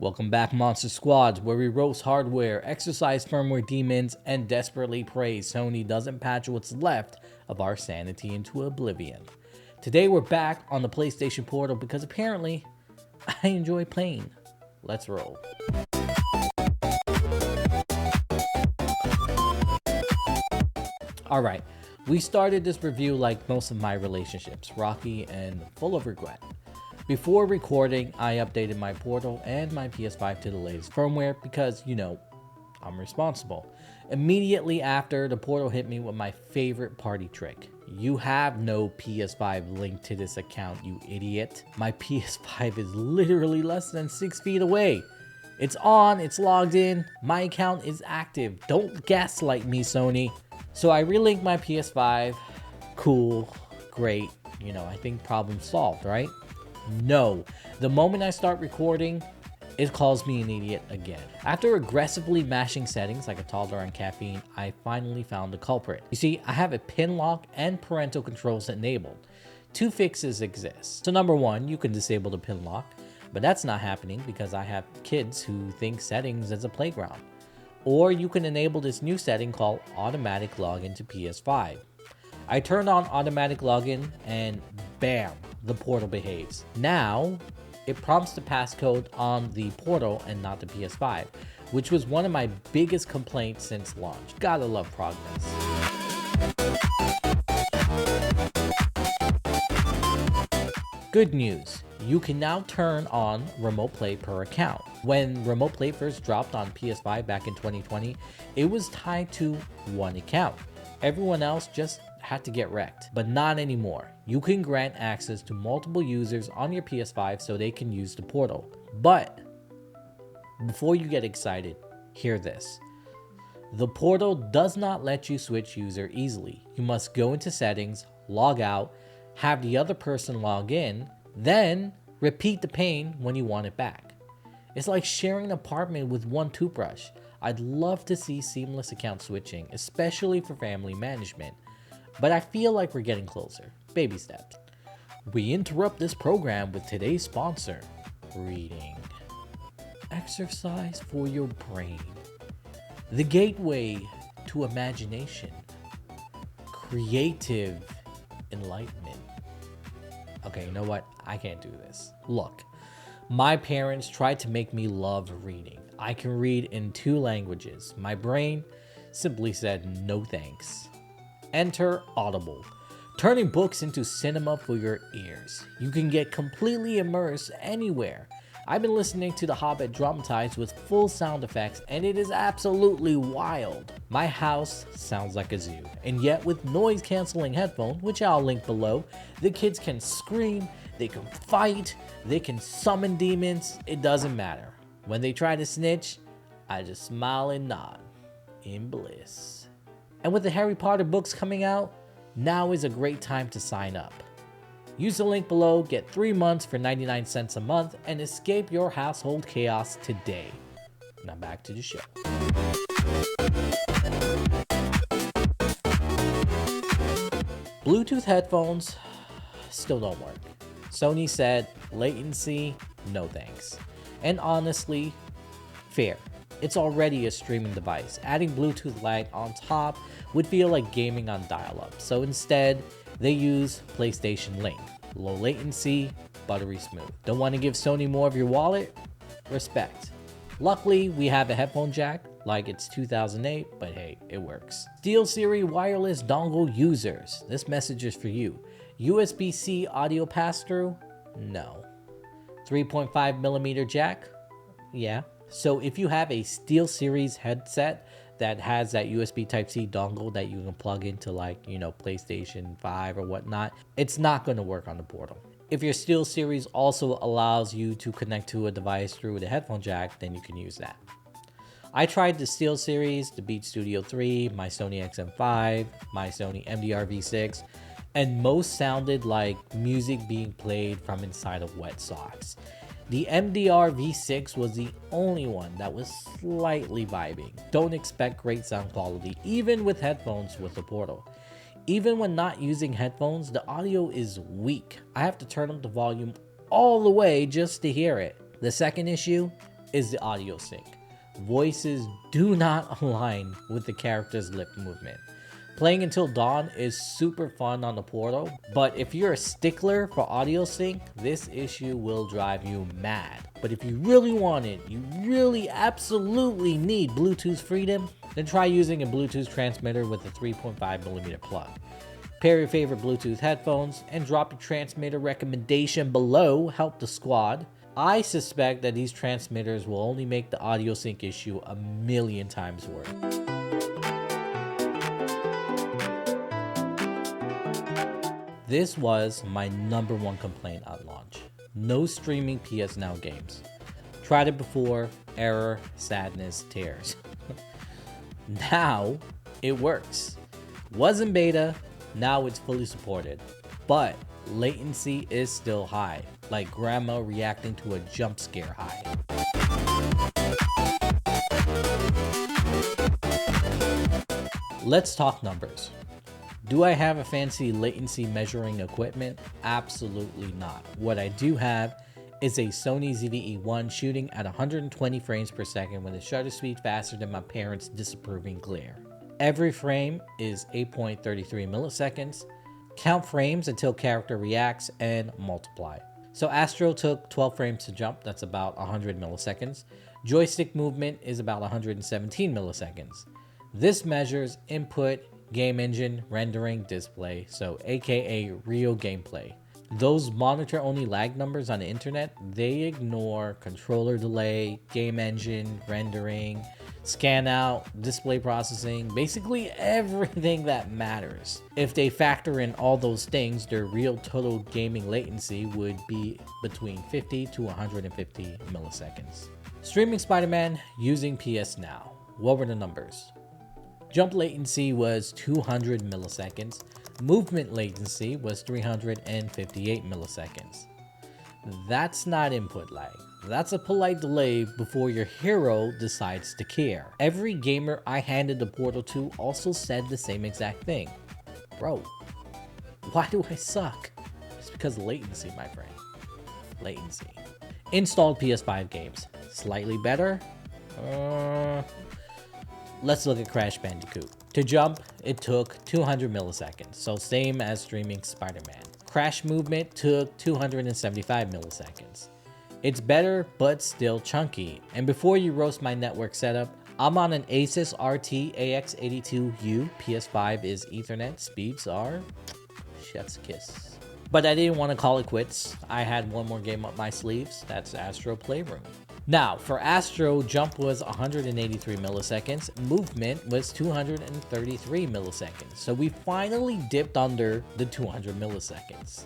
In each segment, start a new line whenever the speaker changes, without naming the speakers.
Welcome back, Monster Squads, where we roast hardware, exercise firmware demons, and desperately pray Sony doesn't patch what's left of our sanity into oblivion. Today we're back on the PlayStation Portal because apparently I enjoy playing. Let's roll. Alright, we started this review like most of my relationships, rocky and full of regret. Before recording, I updated my Portal and my PS5 to the latest firmware because, I'm responsible. Immediately after, the Portal hit me with my favorite party trick. You have no PS5 linked to this account, you idiot. My PS5 is literally less than 6 feet away. It's on, it's logged in, my account is active. Don't gaslight me, Sony. So I relinked my PS5. Cool, great, I think problem solved, right? No, the moment I start recording, it calls me an idiot again. After aggressively mashing settings like a toddler on caffeine, I finally found the culprit. You see, I have a Pinlock and parental controls enabled. Two fixes exist. So number one, you can disable the Pinlock, but that's not happening because I have kids who think settings is a playground. Or you can enable this new setting called automatic login to PS5. I turned on automatic login and bam, the Portal behaves. Now, it prompts the passcode on the Portal and not the PS5, which was one of my biggest complaints since launch. Gotta love progress. Good news, you can now turn on Remote Play per account. When Remote Play first dropped on PS5 back in 2020, it was tied to one account. Everyone else just had to get wrecked, but not anymore. You can grant access to multiple users on your PS5 so they can use the Portal. But before you get excited, hear this. The Portal does not let you switch user easily. You must go into settings, log out, have the other person log in, then repeat the pain when you want it back. It's like sharing an apartment with one toothbrush. I'd love to see seamless account switching, especially for family management. But I feel like we're getting closer. Baby steps. We interrupt this program with today's sponsor, reading. Exercise for your brain. The gateway to imagination. Creative enlightenment. Okay, you know what? I can't do this. Look, my parents tried to make me love reading. I can read in 2 languages. My brain simply said no thanks. Enter Audible, turning books into cinema for your ears. You can get completely immersed anywhere. I've been listening to The Hobbit dramatized with full sound effects and it is absolutely wild. My house sounds like a zoo, and yet with noise cancelling headphones, which I'll link below, the kids can scream, they can fight, they can summon demons, it doesn't matter. When they try to snitch, I just smile and nod in bliss. And with the Harry Potter books coming out, now is a great time to sign up. Use the link below, get 3 months for 99 cents a month, and escape your household chaos today. Now back to the show. Bluetooth headphones still don't work. Sony said, latency, no thanks. And honestly, fair. It's already a streaming device. Adding Bluetooth lag on top would feel like gaming on dial-up. So instead, they use PlayStation Link. Low latency, buttery smooth. Don't want to give Sony more of your wallet? Respect. Luckily, we have a headphone jack, like it's 2008, but hey, it works. SteelSeries wireless dongle users, this message is for you. USB-C audio pass-through? No. 3.5mm jack? Yeah. So if you have a SteelSeries headset that has that USB Type-C dongle that you can plug into PlayStation 5 or whatnot, it's not going to work on the Portal. If your SteelSeries also allows you to connect to a device through the headphone jack, then you can use that. I tried the SteelSeries, the Beat Studio 3, my Sony XM5, my Sony MDR V6, and most sounded like music being played from inside of wet socks. The MDR V6 was the only one that was slightly vibing. Don't expect great sound quality, even with headphones with the Portal. Even when not using headphones, the audio is weak. I have to turn up the volume all the way just to hear it. The second issue, is the audio sync. Voices do not align with the character's lip movement. Playing Until Dawn is super fun on the Portal, but if you're a stickler for audio sync, this issue will drive you mad. But if you really want it, you really absolutely need Bluetooth freedom, then try using a Bluetooth transmitter with a 3.5mm plug. Pair your favorite Bluetooth headphones and drop your transmitter recommendation below. Help the squad. I suspect that these transmitters will only make the audio sync issue a million times worse. This was my number one complaint at launch. No streaming PS Now games. Tried it before, error, sadness, tears. Now it works. Was in beta, now it's fully supported. But latency is still high, like grandma reacting to a jump scare high. Let's talk numbers. Do I have a fancy latency measuring equipment? Absolutely not. What I do have is a Sony ZV-E1 shooting at 120 frames per second with a shutter speed faster than my parents' disapproving glare. Every frame is 8.33 milliseconds. Count frames until character reacts and multiply. So Astro took 12 frames to jump, that's about 100 milliseconds. Joystick movement is about 117 milliseconds. This measures input, game engine, rendering, display, so aka real gameplay. Those monitor only lag numbers on the internet, they ignore controller delay, game engine, rendering, scan out, display processing, basically everything that matters. If they factor in all those things, their real total gaming latency would be between 50 to 150 milliseconds. Streaming Spider-Man using PS Now. What were the numbers? Jump latency was 200 milliseconds. Movement latency was 358 milliseconds. That's not input lag. That's a polite delay before your hero decides to care. Every gamer I handed the Portal to also said the same exact thing. Bro, why do I suck? It's because of latency, my friend. Latency. Installed PS5 games. Slightly better? Let's look at Crash Bandicoot. To jump, it took 200 milliseconds, so same as streaming Spider-Man. Crash movement took 275 milliseconds. It's better, but still chunky. And before you roast my network setup, I'm on an Asus RT AX82U. PS5 is Ethernet. Speeds are chef's kiss. But I didn't want to call it quits. I had one more game up my sleeves. That's Astro Playroom. Now, for Astro, jump was 183 milliseconds, movement was 233 milliseconds, so we finally dipped under the 200 milliseconds.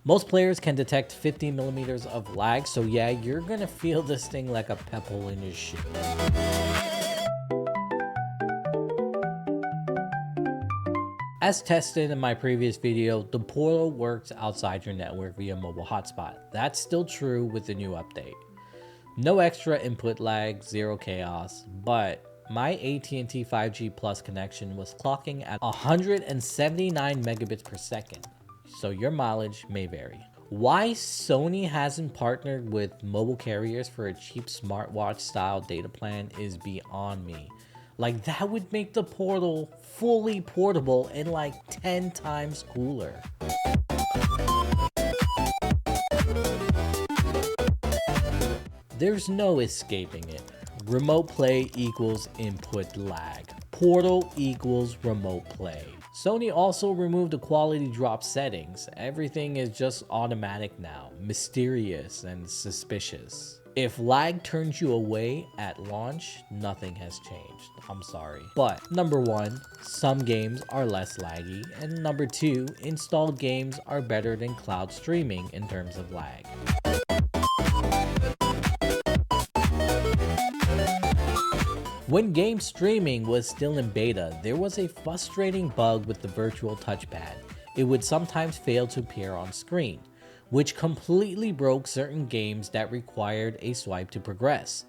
Most players can detect 50 millimeters of lag, so yeah, you're gonna feel this thing like a pebble in your shoe. As tested in my previous video, the Portal works outside your network via mobile hotspot. That's still true with the new update. No extra input lag, zero chaos, but my AT&T 5G Plus connection was clocking at 179 megabits per second, so your mileage may vary. Why Sony hasn't partnered with mobile carriers for a cheap smartwatch style data plan is beyond me. Like, that would make the Portal fully portable and like 10 times cooler. There's no escaping it. Remote play equals input lag. Portal equals remote play. Sony also removed the quality drop settings. Everything is just automatic now, mysterious and suspicious. If lag turns you away at launch, nothing has changed. I'm sorry. But number one, some games are less laggy, and number two, installed games are better than cloud streaming in terms of lag. When game streaming was still in beta, there was a frustrating bug with the virtual touchpad. It would sometimes fail to appear on screen, which completely broke certain games that required a swipe to progress.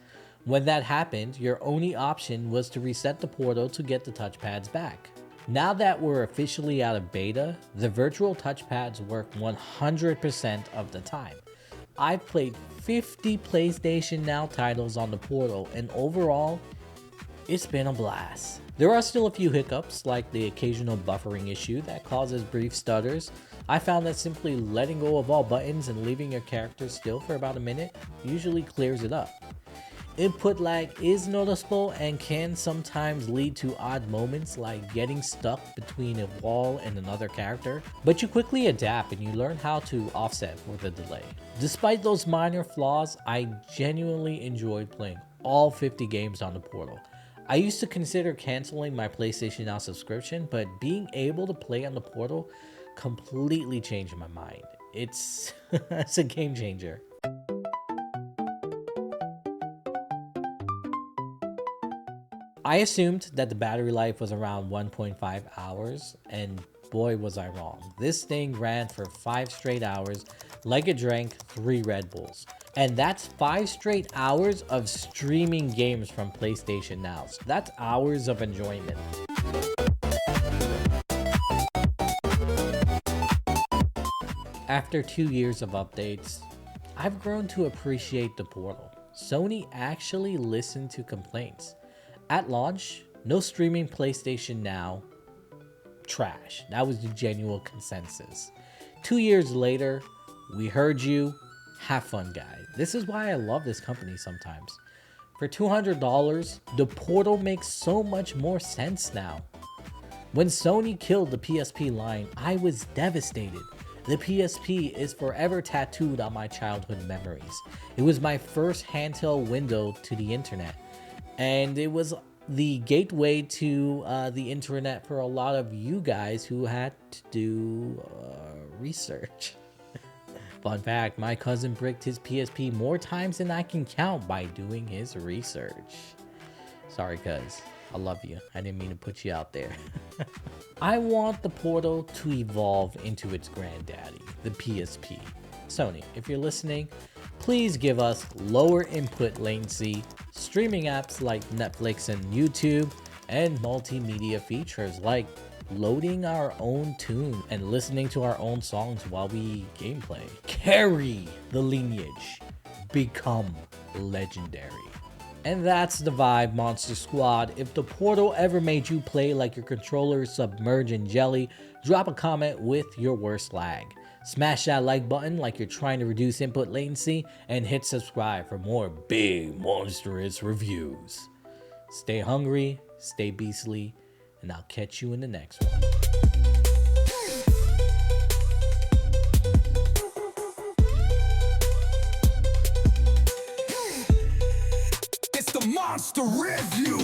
When that happened, your only option was to reset the Portal to get the touchpads back. Now that we're officially out of beta, the virtual touchpads work 100% of the time. I've played 50 PlayStation Now titles on the portal, and overall, it's been a blast. There are still a few hiccups, like the occasional buffering issue that causes brief stutters. I found that simply letting go of all buttons and leaving your character still for about a minute usually clears it up. Input lag is noticeable and can sometimes lead to odd moments like getting stuck between a wall and another character, but you quickly adapt and you learn how to offset for the delay. Despite those minor flaws, I genuinely enjoyed playing all 50 games on the portal. I used to consider canceling my PlayStation Now subscription, but being able to play on the portal completely changed my mind. It's a game changer. I assumed that the battery life was around 1.5 hours, and boy was I wrong. This thing ran for 5 straight hours like it drank 3 Red Bulls. And that's 5 straight hours of streaming games from PlayStation Now. So that's hours of enjoyment. After 2 years of updates, I've grown to appreciate the portal. Sony actually listened to complaints. At launch, no streaming PlayStation Now, trash. That was the genuine consensus. 2 years later, we heard you. Have fun, guys. This is why I love this company sometimes. For $200, the portal makes so much more sense now. When Sony killed the PSP line, I was devastated. The PSP is forever tattooed on my childhood memories. It was my first handheld window to the internet, and it was the gateway to the internet for a lot of you guys who had to do research. Fun fact, my cousin bricked his PSP more times than I can count by doing his research. Sorry, cuz. I love you. I didn't mean to put you out there. I want the portal to evolve into its granddaddy, the PSP. Sony, if you're listening, please give us lower input latency, streaming apps like Netflix and YouTube, and multimedia features like loading our own tune and listening to our own songs while we gameplay. Carry the lineage. Become legendary. And that's the vibe, Monster Squad. If the portal ever made you play like your controller is submerged in jelly, drop a comment with your worst lag. Smash that like button like you're trying to reduce input latency, and hit subscribe for more big monstrous reviews. Stay hungry, stay beastly, and I'll catch you in the next one.
It's the Monster Review.